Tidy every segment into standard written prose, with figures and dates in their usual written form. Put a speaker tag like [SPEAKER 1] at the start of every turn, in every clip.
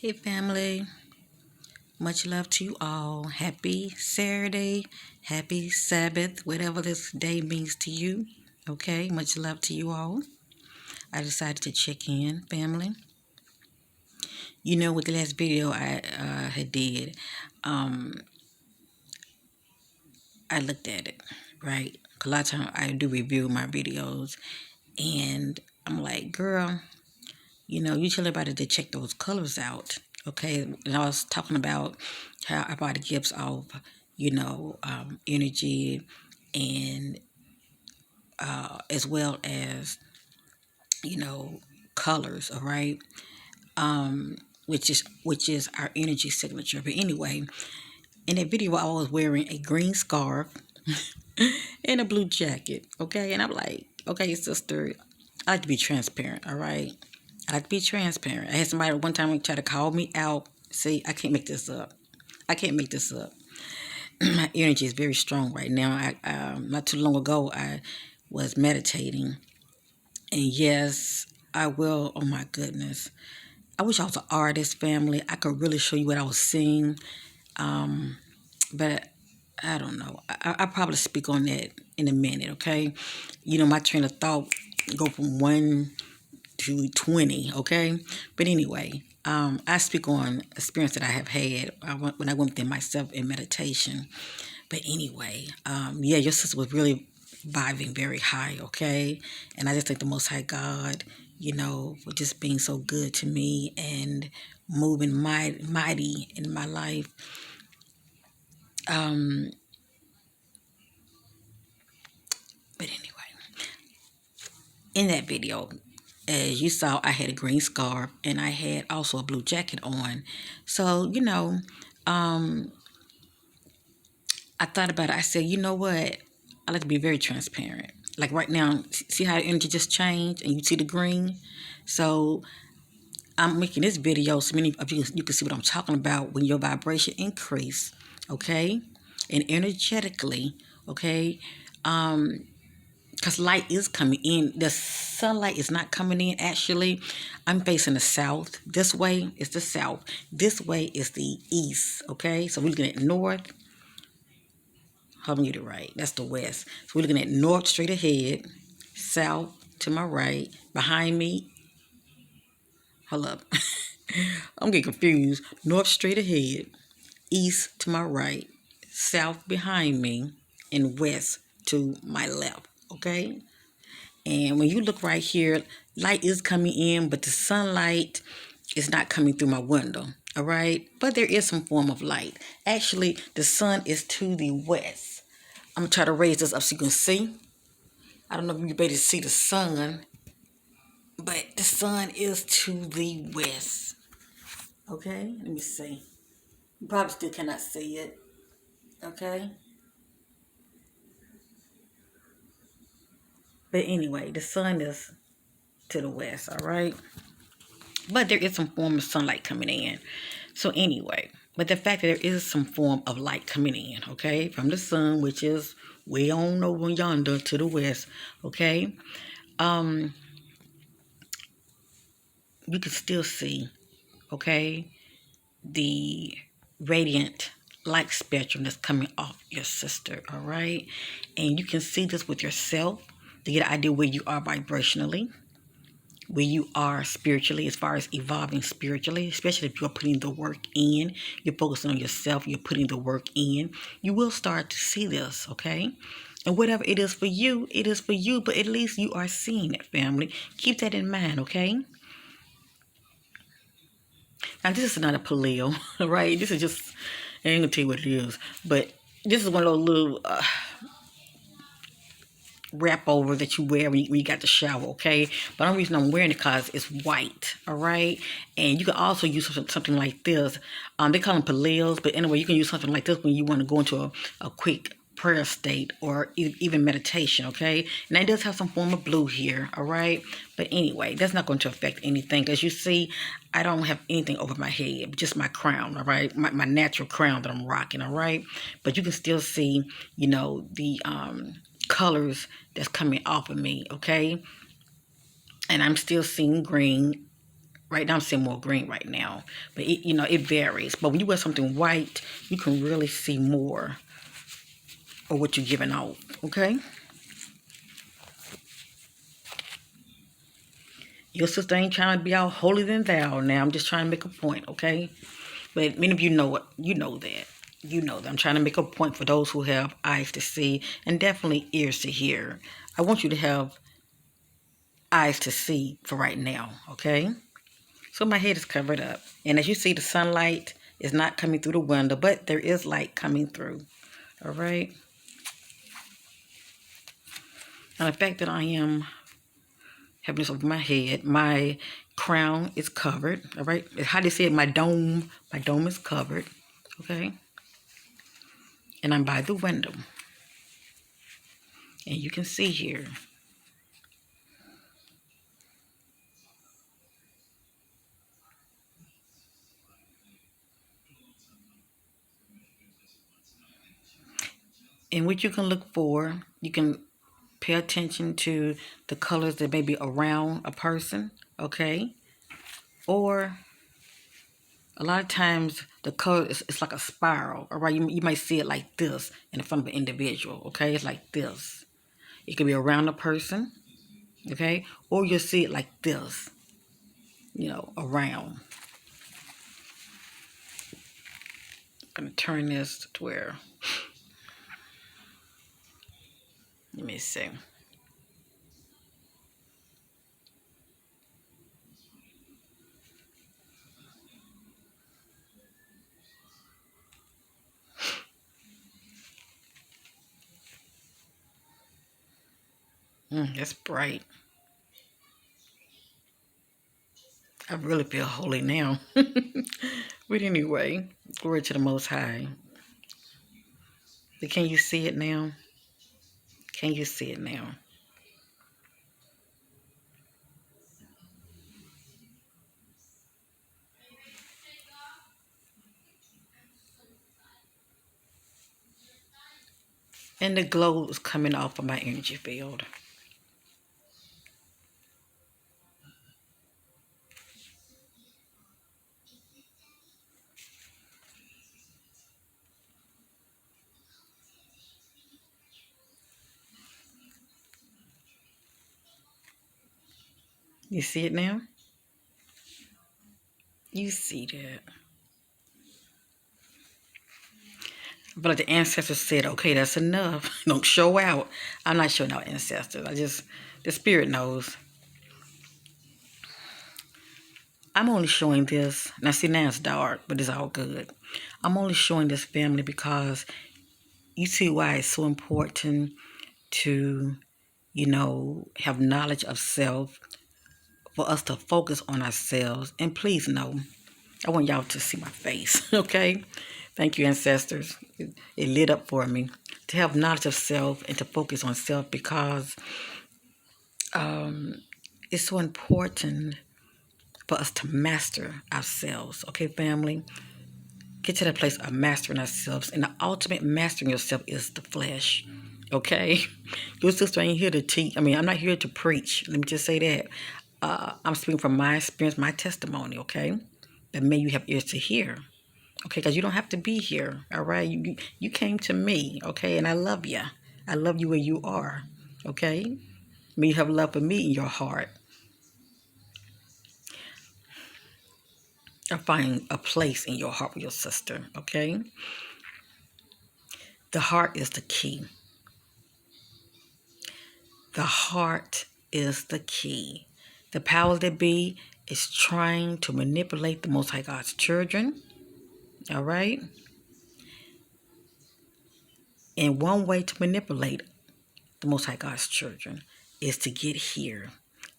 [SPEAKER 1] Hey family, much love to you all. Happy Saturday, happy Sabbath, whatever this day means to you. Okay, much love to you all. I decided to check in, family. With the last video I had did, um, I looked at it, right? A lot of times I do review my videos, and I'm like, girl, you tell everybody to check those colors out. Okay, and I was talking about how our body gives off, energy, and as well as you know colors. All right, which is our energy signature. But anyway, in that video, I was wearing a green scarf and a blue jacket. Okay, and I'm like, okay, sister, I like to be transparent. All right, I like to be transparent. I had somebody one time try to call me out. See, I can't make this up. I can't make this up. My energy is very strong right now. Not too long ago, I was meditating, and yes, I will. Oh my goodness, I wish I was an artist, family. I could really show you what I was seeing, but I don't know. I probably speak on that in a minute. Okay, my train of thought go from 1 to 20. Okay, but anyway, I speak on experience that I have had when I went within myself in meditation. But anyway, yeah, your sister was really vibing very high, okay? And I just thank the Most High God, for just being so good to me and moving mighty in my life. Um, but anyway, in that video, as you saw, I had a green scarf and I had also a blue jacket on. So, um, I thought about it. I said, you know what? I like to be very transparent. Like right now, see how the energy just changed and you see the green? So I'm making this video so many of you can see what I'm talking about when your vibration increase, okay? And energetically, okay? Because light is coming in. The sunlight is not coming in actually. I'm facing the south. This way is the south. This way is the east, okay? So we're looking at north. Hold on, get it right. That's the west. So we're looking at north straight ahead, south to my right, behind me. Hold up. I'm getting confused. North straight ahead, east to my right, south behind me, and west to my left. Okay? And when you look right here, light is coming in, but the sunlight is not coming through my window. All right? But there is some form of light. Actually, the sun is to the west. I'm going to try to raise this up so you can see. I don't know if you're able to see the sun, but the sun is to the west. Okay? Let me see. You probably still cannot see it. Okay? But anyway, the sun is to the west, all right? But there is some form of sunlight coming in. So anyway, but the fact that there is some form of light coming in, okay, from the sun, which is way on over yonder to the west, okay, you can still see, okay, the radiant light spectrum that's coming off your sister, all right? And you can see this with yourself to get an idea where you are vibrationally, where you are spiritually, as far as evolving spiritually, especially if you're putting the work in, you're focusing on yourself, you're putting the work in, you will start to see this, okay? And whatever it is for you, it is for you, but at least you are seeing it, family. Keep that in mind, okay? Now, this is not a paleo, right? This is just, I ain't gonna tell you what it is, but this is one of those little wrap over that you wear when you got the shower, okay? But the only reason I'm wearing it because it's white, all right? And you can also use something like this. They call them paleos, but anyway, you can use something like this when you want to go into a quick prayer state or even meditation, okay? And that does have some form of blue here, all right? But anyway, that's not going to affect anything. As you see, I don't have anything over my head, just my crown, all right? My natural crown that I'm rocking, all right? But you can still see, the colors that's coming off of me, okay? And I'm still seeing green, Right now I'm seeing more green right now. But it varies. But when you wear something white, you can really see more of what you're giving out. Okay? Your sister ain't trying to be all holier than thou now. I'm just trying to make a point, okay? But many of you know it. You know that. You know that. I'm trying to make a point for those who have eyes to see and definitely ears to hear. I want you to have eyes to see for right now, okay? So my head is covered up. And as you see, the sunlight is not coming through the window, but there is light coming through. All right? And the fact that I am having this over my head, my crown is covered. All right? How do you say it? My dome is covered. Okay? And I'm by the window. And you can see here. And what you can look for, you can pay attention to the colors that may be around a person, okay? Or a lot of times the color is like a spiral, all right? You might see it like this in front of an individual, okay? It's like this. It could be around a person, okay? Or you'll see it like this, around. I'm going to turn this to where, let me see. That's bright. I really feel holy now. But anyway, glory to the Most High. But can you see it now? Can you see it now? And the glow is coming off of my energy field. You see it now? You see that. But the ancestors said, okay, that's enough. Don't show out. I'm not showing out ancestors. The spirit knows. I'm only showing this. Now, see, now it's dark, but it's all good. I'm only showing this family because you see why it's so important to, have knowledge of self, for us to focus on ourselves. And please know, I want y'all to see my face, okay? Thank you, ancestors. It lit up for me. To have knowledge of self and to focus on self because it's so important for us to master ourselves, okay, family? Get to that place of mastering ourselves. And the ultimate mastering yourself is the flesh, okay? Your sister ain't here to teach. I'm not here to preach. Let me just say that. I'm speaking from my experience, my testimony, okay? That may you have ears to hear, okay? Because you don't have to be here, all right? You came to me, okay? And I love you. I love you where you are, okay? May you have love for me in your heart. Or find a place in your heart with your sister, okay? The heart is the key. The heart is the key. The powers that be is trying to manipulate the Most High God's children, all right? And one way to manipulate the Most High God's children is to get here.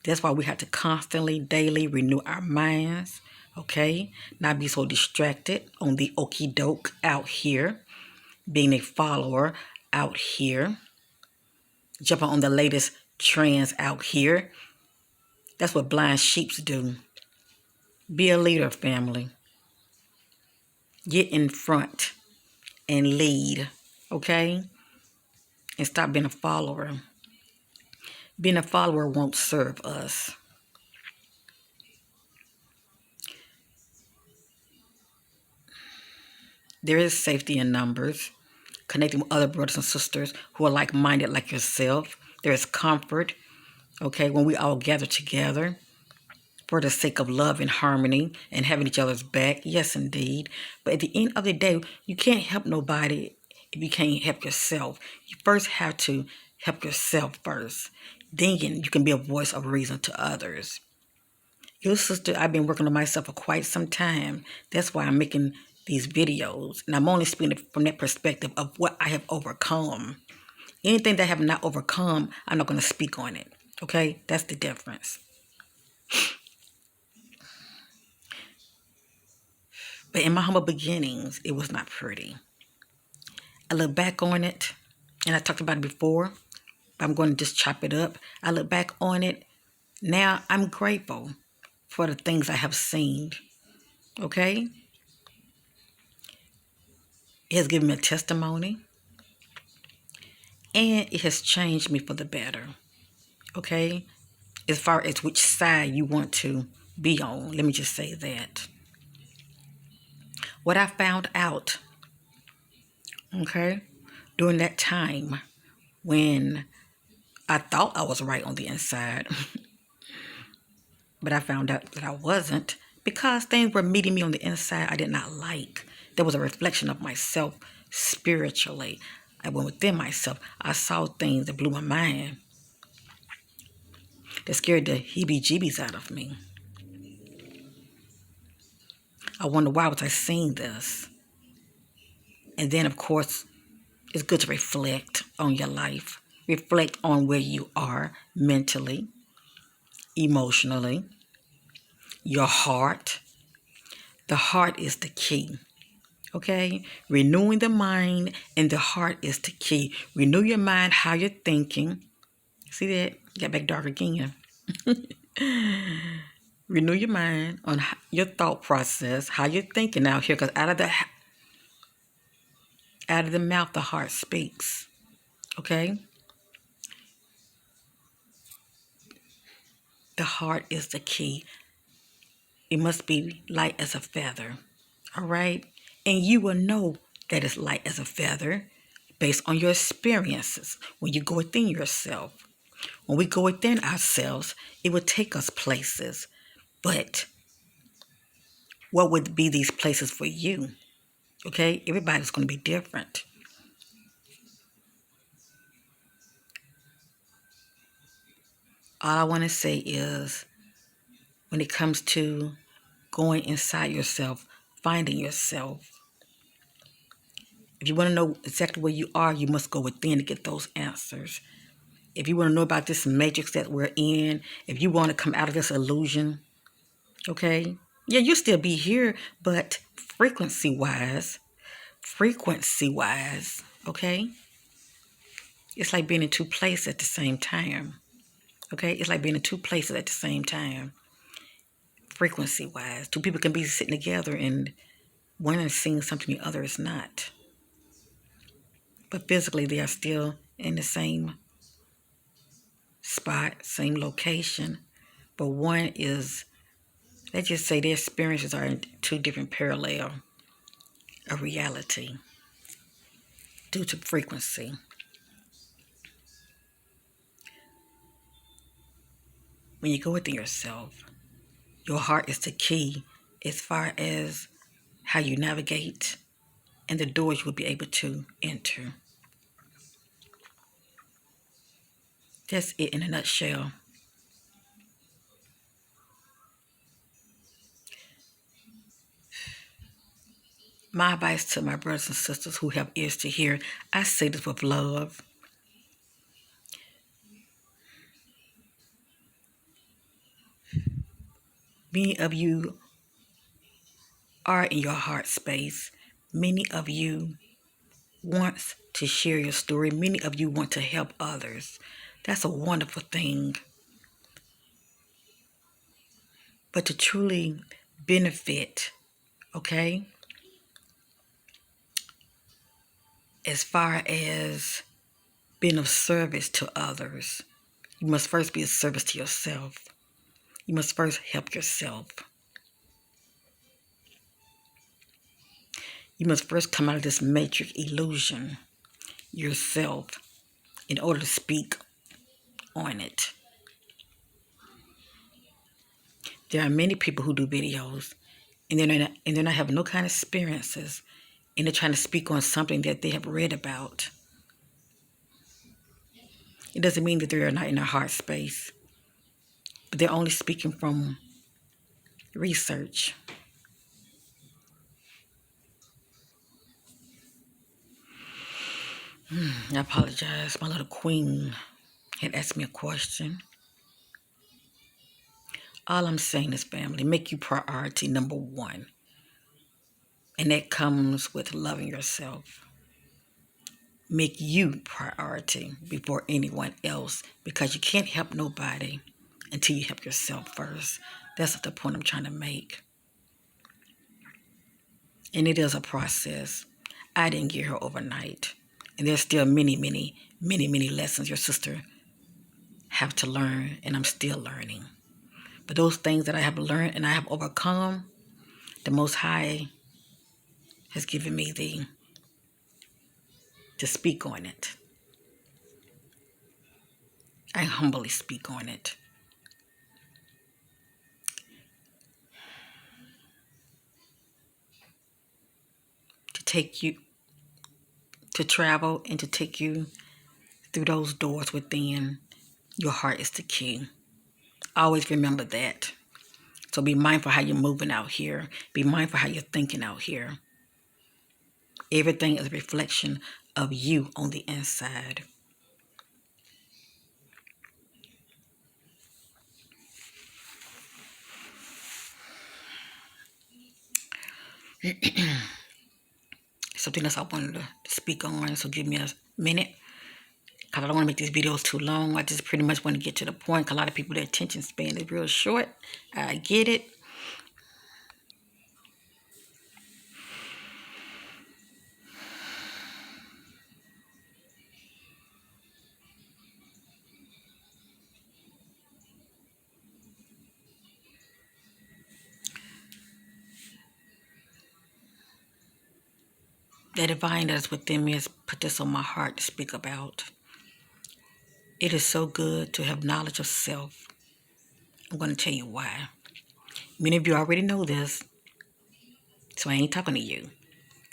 [SPEAKER 1] That's why we have to constantly, daily renew our minds, okay? Not be so distracted on the okie doke out here, being a follower out here, jumping on the latest trends out here. That's what blind sheeps do. Be a leader, family. Get in front and lead, okay? And stop being a follower. Being a follower won't serve us. There is safety in numbers, connecting with other brothers and sisters who are like-minded like yourself. There is comfort, okay, when we all gather together for the sake of love and harmony and having each other's back. Yes, indeed. But at the end of the day, you can't help nobody if you can't help yourself. You first have to help yourself first. Then you can be a voice of reason to others. Your sister, I've been working on myself for quite some time. That's why I'm making these videos. And I'm only speaking from that perspective of what I have overcome. Anything that I have not overcome, I'm not going to speak on it. Okay? That's the difference. But in my humble beginnings, it was not pretty. I look back on it, and I talked about it before, but I'm going to just chop it up. I look back on it. Now I'm grateful for the things I have seen. Okay? It has given me a testimony, and it has changed me for the better. Okay? As far as which side you want to be on, let me just say that. What I found out, okay, during that time when I thought I was right on the inside, but I found out that I wasn't because things were meeting me on the inside I did not like. There was a reflection of myself spiritually. I went within myself. I saw things that blew my mind, that scared the heebie-jeebies out of me. I wonder, why was I seeing this? And then, of course, it's good to reflect on your life. Reflect on where you are mentally, emotionally, your heart. The heart is the key. Okay? Renewing the mind and the heart is the key. Renew your mind, how you're thinking. See that? Got back dark again. Renew your mind on your thought process, how you're thinking out here, because out of the mouth, the heart speaks. Okay? The heart is the key. It must be light as a feather. All right? And you will know that it's light as a feather based on your experiences when you go within yourself. When we go within ourselves, it will take us places. But what would be these places for you? Okay? Everybody's going to be different. All I want to say is, when it comes to going inside yourself, finding yourself, if you want to know exactly where you are, you must go within to get those answers. If you want to know about this matrix that we're in, if you want to come out of this illusion, okay? Yeah, you'll still be here, but frequency-wise, okay? It's like being in two places at the same time, okay? It's like being in two places at the same time, frequency-wise. Two people can be sitting together and one is seeing something the other is not. But physically, they are still in the same spot, same location. But one is, let's just say their experiences are in two different parallel of reality due to frequency. When you go within yourself, your heart is the key as far as how you navigate and the doors you will be able to enter. That's it in a nutshell. My advice to my brothers and sisters who have ears to hear, I say this with love. Many of you are in your heart space. Many of you want to share your story. Many of you want to help others. That's a wonderful thing. But to truly benefit, okay, as far as being of service to others, you must first be of service to yourself. You must first help yourself. You must first come out of this matrix illusion yourself in order to speak on it. There are many people who do videos and they're not having no kind of experiences, and they're trying to speak on something that they have read about. It doesn't mean that they're not in their heart space, but they're only speaking from research. I apologize. My little queen had asked me a question. All I'm saying is, family, make you priority number one. And that comes with loving yourself. Make you priority before anyone else, because you can't help nobody until you help yourself first. That's the point I'm trying to make. And it is a process. I didn't get here overnight. And there's still many, many, many, many lessons your sister have to learn, and I'm still learning. But those things that I have learned and I have overcome, the Most High has given me to speak on it. I humbly speak on it. To take you, to travel and to take you through those doors within. Your heart is the key. Always remember that. So be mindful how you're moving out here. Be mindful how you're thinking out here. Everything is a reflection of you on the inside. Something else I wanted to speak on, so give me a minute. Because I don't want to make these videos too long. I just pretty much want to get to the point. Because a lot of people, their attention span is real short. I get it. The divine that is within me has put this on my heart to speak about. It is so good to have knowledge of self. I'm going to tell you why. Many of you already know this, so I ain't talking to you,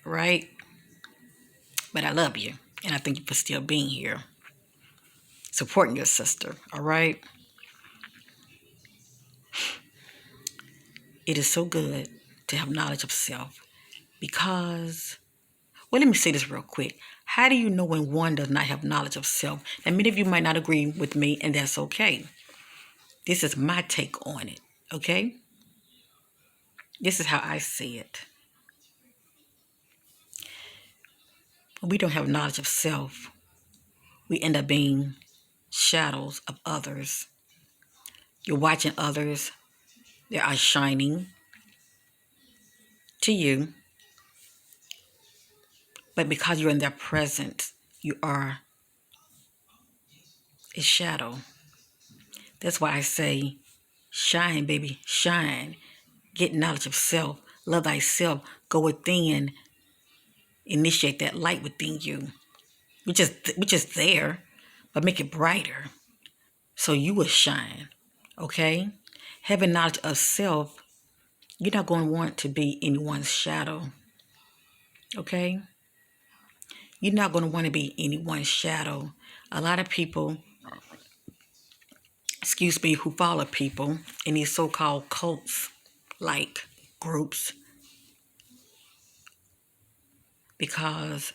[SPEAKER 1] right? But I love you, and I thank you for still being here, supporting your sister, all right? It is so good to have knowledge of self because, well, let me say this real quick. How do you know when one does not have knowledge of self? Now, many of you might not agree with me, and that's okay. This is my take on it, okay? This is how I see it. When we don't have knowledge of self, we end up being shadows of others. You're watching others, they are shining to you, but because you're in their presence, you are a shadow. That's why I say, shine, baby, shine. Get knowledge of self. Love thyself. Go within. Initiate that light within you. Which is there, but make it brighter so you will shine. Okay? Having knowledge of self, you're not going to want to be anyone's shadow. Okay? You're not going to want to be anyone's shadow. A lot of people, who follow people in these so-called cults, like groups, because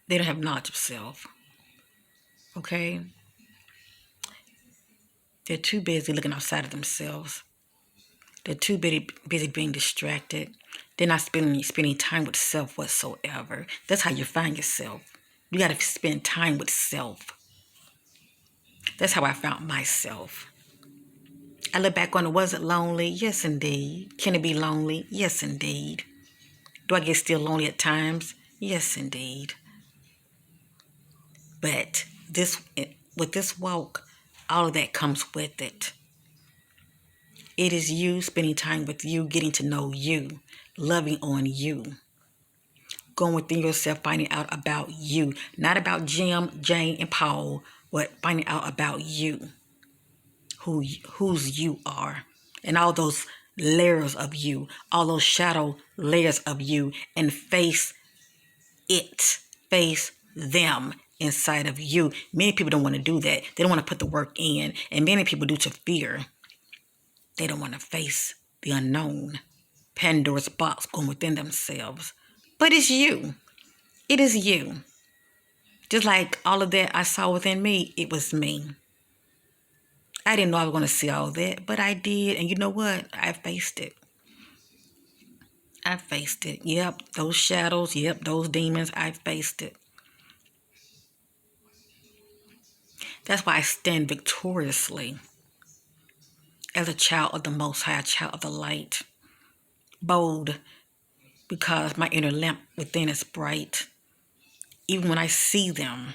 [SPEAKER 1] they don't have knowledge of self. Okay? They're too busy looking outside of themselves. They're too busy being distracted. They're not spending time with self whatsoever. That's how you find yourself. You got to spend time with self. That's how I found myself. I look back on it. Was it lonely? Yes, indeed. Can it be lonely? Yes, indeed. Do I get still lonely at times? Yes, indeed. But with this walk, all of that comes with it. It is you spending time with you, getting to know you, loving on you. going within yourself, finding out about you. Not about Jim, Jane, and Paul, but finding out about you. Whose you are. And all those layers of you. All those shadow layers of you. And face it. Face them inside of you. Many people don't want to do that. They don't want to put the work in. And many people do to fear. They don't want to face the unknown. Pandora's box going within themselves. But it's you. It is you. Just like all of that I saw within me, it was me. I didn't know I was going to see all that, but I did. And you know what? I faced it. I faced it. Yep, those shadows. Yep, those demons. I faced it. That's why I stand victoriously as a child of the Most High, a child of the light. Bold, because my inner lamp within is bright. Even when I see them,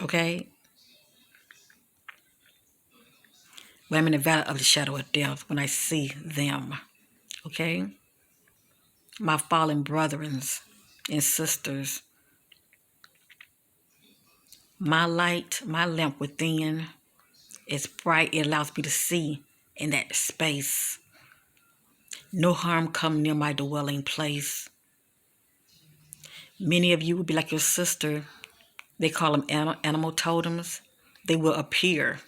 [SPEAKER 1] okay? When I'm in the valley of the shadow of death, when I see them, okay? My fallen brethren and sisters, my light, my lamp within is bright. It allows me to see in that space. No harm come near my dwelling place. Many of you will be like your sister. They call them animal totems. They will appear.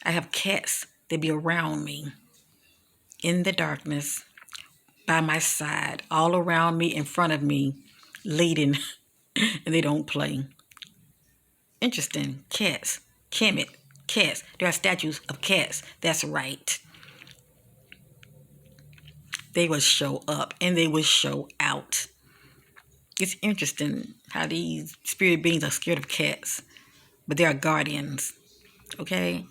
[SPEAKER 1] I have cats. They be around me in the darkness, by my side, all around me, in front of me, leading, and they don't play. Interesting. Cats. Kemet. Cats. There are statues of cats. That's right. They will show up and they will show out. It's interesting how these spirit beings are scared of cats, but they are guardians. Okay?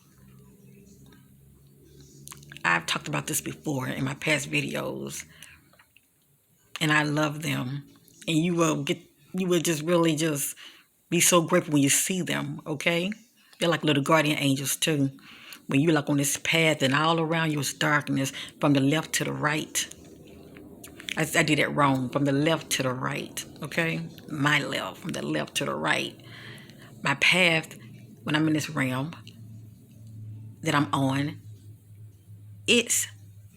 [SPEAKER 1] I've talked about this before in my past videos, and I love them. And you will just really just be so grateful when you see them, okay? They're like little guardian angels too. When you're like on this path and all around you is darkness, from the left to the right. I did it wrong. From the left to the right, okay? My left, from the left to the right. My path, when I'm in this realm that I'm on, it's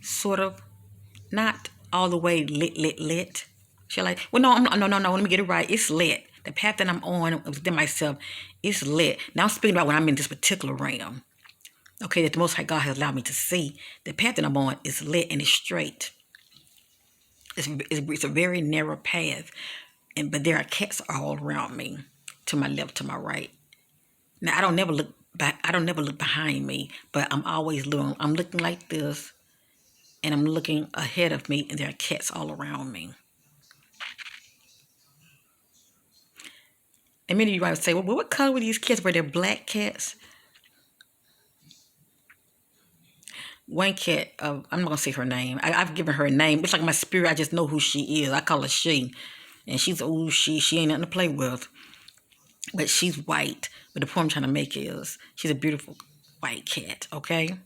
[SPEAKER 1] sort of not all the way lit. Shall I? Well, no. Let me get it right. It's lit. The path that I'm on within myself is lit. Now I'm speaking about when I'm in this particular realm. Okay, that the Most High God has allowed me to see. The path that I'm on is lit and it's straight. It's a very narrow path, but there are cats all around me, to my left, to my right. Now I don't never look back. I don't never look behind me, but I'm always looking. I'm looking like this, and I'm looking ahead of me, and there are cats all around me. And many of you might say, well, what color were these cats? Were they black cats? One cat, I'm not going to say her name. I've given her a name. It's like my spirit. I just know who she is. I call her she. And she's, she ain't nothing to play with. But she's white. But the point I'm trying to make is she's a beautiful white cat, okay?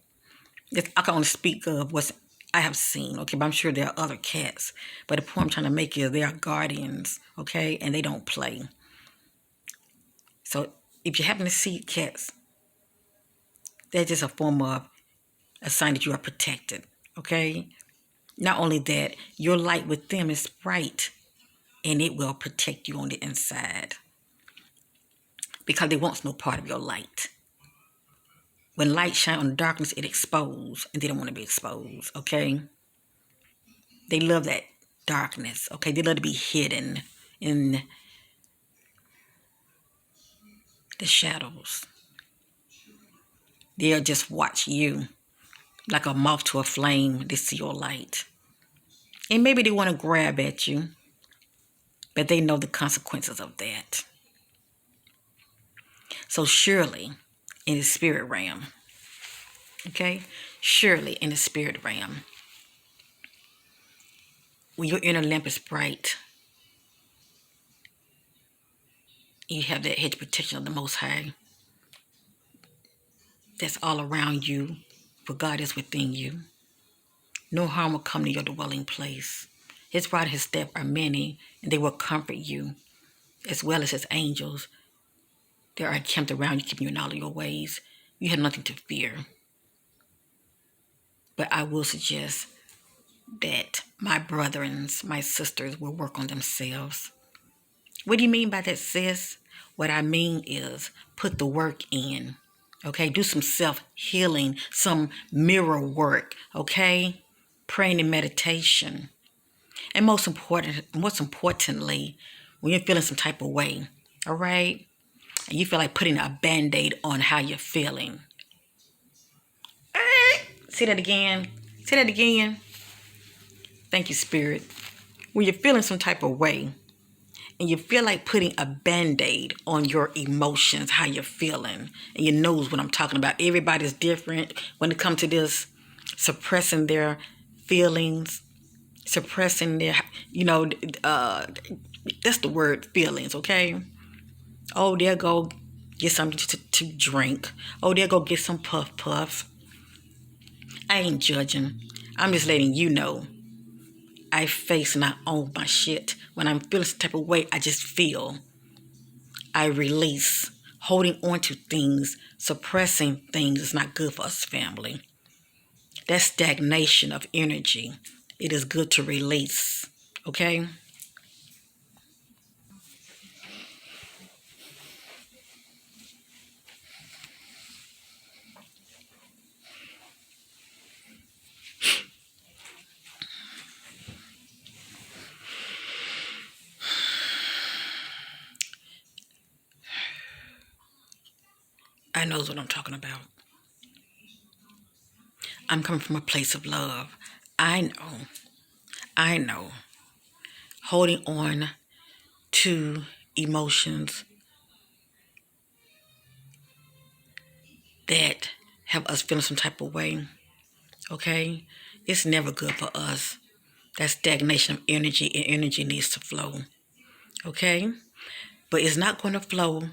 [SPEAKER 1] I can only speak of what I have seen, okay? But I'm sure there are other cats. But the point I'm trying to make is they are guardians, okay? And they don't play. So if you happen to see cats, they're just a form of a sign that you are protected, okay? Not only that, your light with them is bright, and it will protect you on the inside because they want no part of your light. When light shines on darkness, it exposes, and they don't want to be exposed, okay? They love that darkness, okay? They love to be hidden in the shadows. They'll just watch you like a moth to a flame. They see your light. And maybe they want to grab at you, but they know the consequences of that. So surely, in the spirit realm, okay? Surely in the spirit realm, when your inner lamp is bright, you have that hedge protection of the Most High that's all around you, for God is within you. No harm will come to your dwelling place. His rod and his staff are many, and they will comfort you, as well as his angels. They are encamped around you, keeping you in all of your ways. You have nothing to fear. But I will suggest that my brethrens, my sisters, will work on themselves. What do you mean by that, sis? What I mean is put the work in. Okay, do some self-healing, some mirror work, okay? Praying and meditation. And most importantly, when you're feeling some type of way, all right? And you feel like putting a band-aid on how you're feeling. Say that again. Say that again. Thank you, Spirit. When you're feeling some type of way and you feel like putting a band-aid on your emotions, how you're feeling, and you knows what I'm talking about. Everybody's different when it comes to this, suppressing their feelings, suppressing their, that's the word, feelings, okay? Oh, there go get something to drink. Oh, there go get some puff puff. I ain't judging. I'm just letting you know I face and I own my shit. When I'm feeling some type of way, I just feel. I release. Holding on to things, suppressing things is not good for us, family. That's stagnation of energy. It is good to release. Okay? I knows what I'm talking about. I'm coming from a place of love. I know. I know. Holding on to emotions that have us feeling some type of way, okay? It's never good for us. That's stagnation of energy, and energy needs to flow, okay? But it's not going to flow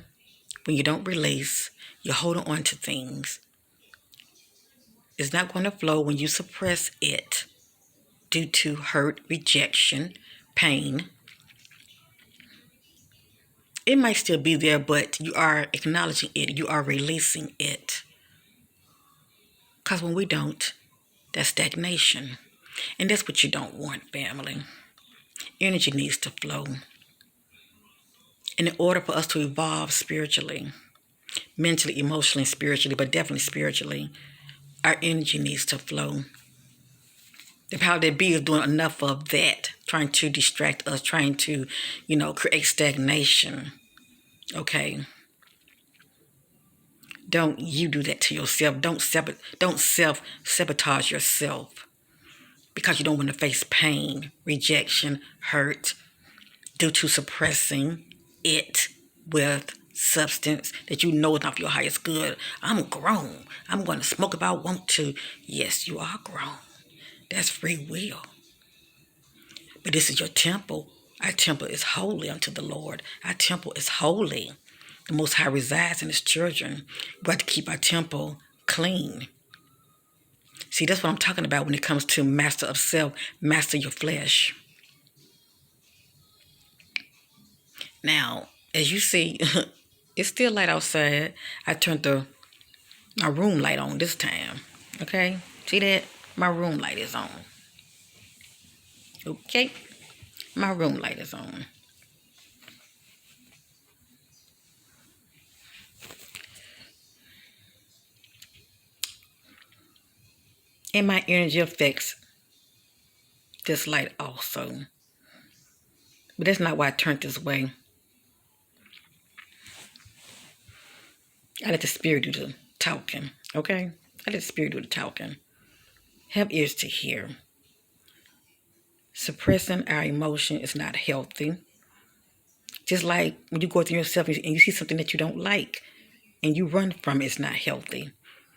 [SPEAKER 1] when you don't release. You're holding on to things. It's not going to flow when you suppress it due to hurt, rejection, pain. It might still be there, but you are acknowledging it. You are releasing it. Because when we don't, that's stagnation. And that's what you don't want, family. Energy needs to flow. And in order for us to evolve spiritually, mentally, emotionally, spiritually, but definitely spiritually, our energy needs to flow. The power that be is doing enough of that, trying to distract us, trying to, create stagnation. Okay? Don't you do that to yourself. Don't self-sabotage yourself because you don't want to face pain, rejection, hurt due to suppressing it with substance that you know is not for your highest good. I'm grown. I'm going to smoke if I want to. Yes, you are grown. That's free will. But this is your temple. Our temple is holy unto the Lord. Our temple is holy. The Most High resides in His children. We have to keep our temple clean. See, that's what I'm talking about when it comes to master of self, master your flesh. Now, as you see, it's still light outside. I turned my room light on this time. Okay? See that? My room light is on. Okay? My room light is on. And my energy affects this light also. But that's not why I turned this way. I let the spirit do the talking. Okay? I let the spirit do the talking. Have ears to hear. Suppressing our emotion is not healthy. Just like when you go through yourself and you see something that you don't like and you run from it, it's not healthy.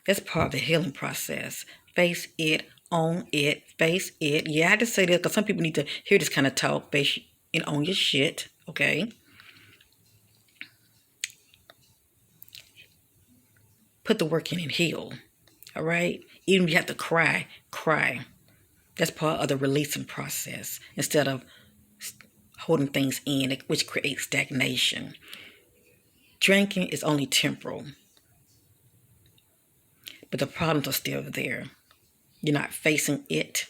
[SPEAKER 1] That's part of the healing process. Face it, own it, face it. Yeah, I just say this because some people need to hear this kind of talk. Face and own your shit, okay? Put the work in and heal, all right? Even if you have to cry, cry. That's part of the releasing process instead of holding things in, which creates stagnation. Drinking is only temporal, but the problems are still there. You're not facing it.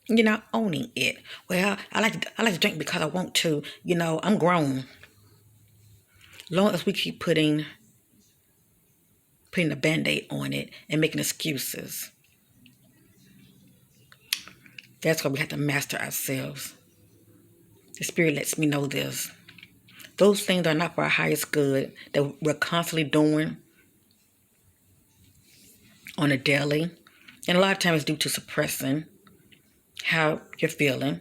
[SPEAKER 1] You're not owning it. Well, I like to drink because I want to. I'm grown. Long as we keep putting a band-aid on it and making excuses, that's why we have to master ourselves. The Spirit lets me know this. Those things are not for our highest good that we're constantly doing on a daily. And a lot of times it's due to suppressing how you're feeling.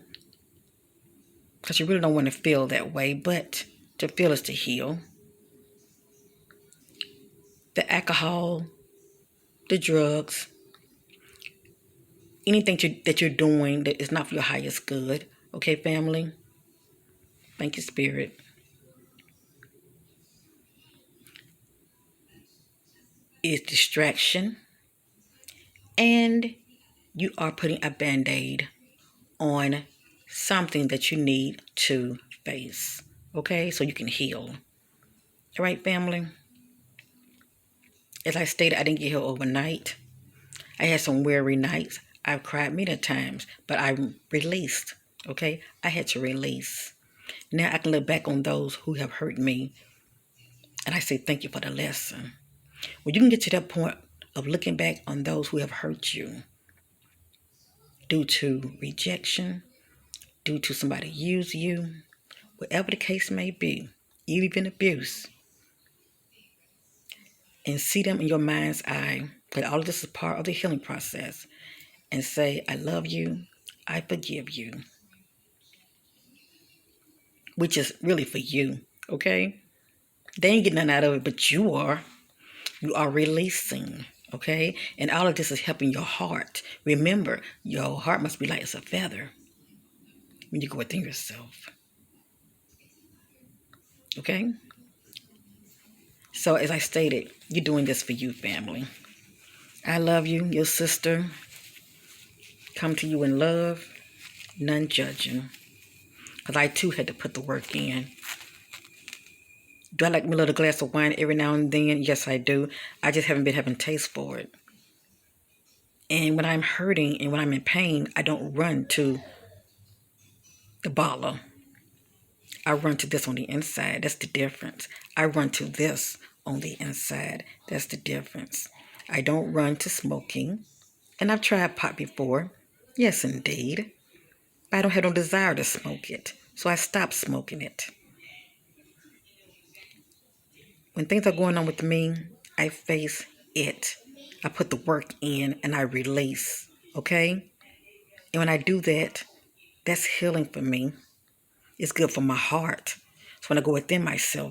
[SPEAKER 1] Because you really don't want to feel that way, but to feel is to heal. The alcohol, the drugs, anything that you're doing that is not for your highest good. Okay, family? Thank you, Spirit. Is distraction, and you are putting a band-aid on something that you need to face. Okay, so you can heal. All right, family? As I stated, I didn't get healed overnight. I had some weary nights. I've cried many times, but I released. Okay, I had to release. Now I can look back on those who have hurt me, and I say thank you for the lesson. When you can get to that point of looking back on those who have hurt you due to rejection, due to somebody use you, whatever the case may be, even abuse, and see them in your mind's eye, that all of this is part of the healing process, and say, I love you, I forgive you, which is really for you, okay? They ain't getting nothing out of it, but you are. You are releasing, okay? And all of this is helping your heart. Remember, your heart must be light as a feather when you go within yourself, okay? So as I stated, you're doing this for you, family. I love you, your sister. Come to you in love, none judging. Because I too had to put the work in. Do I like me a little glass of wine every now and then? Yes, I do. I just haven't been having taste for it. And when I'm hurting and when I'm in pain, I don't run to the bottle. I run to this on the inside. That's the difference. I run to this on the inside. That's the difference. I don't run to smoking. And I've tried pot before. Yes, indeed. But I don't have no desire to smoke it. So I stopped smoking it. When things are going on with me, I face it. I put the work in and I release. Okay? And when I do that, that's healing for me. It's good for my heart. So when I go within myself,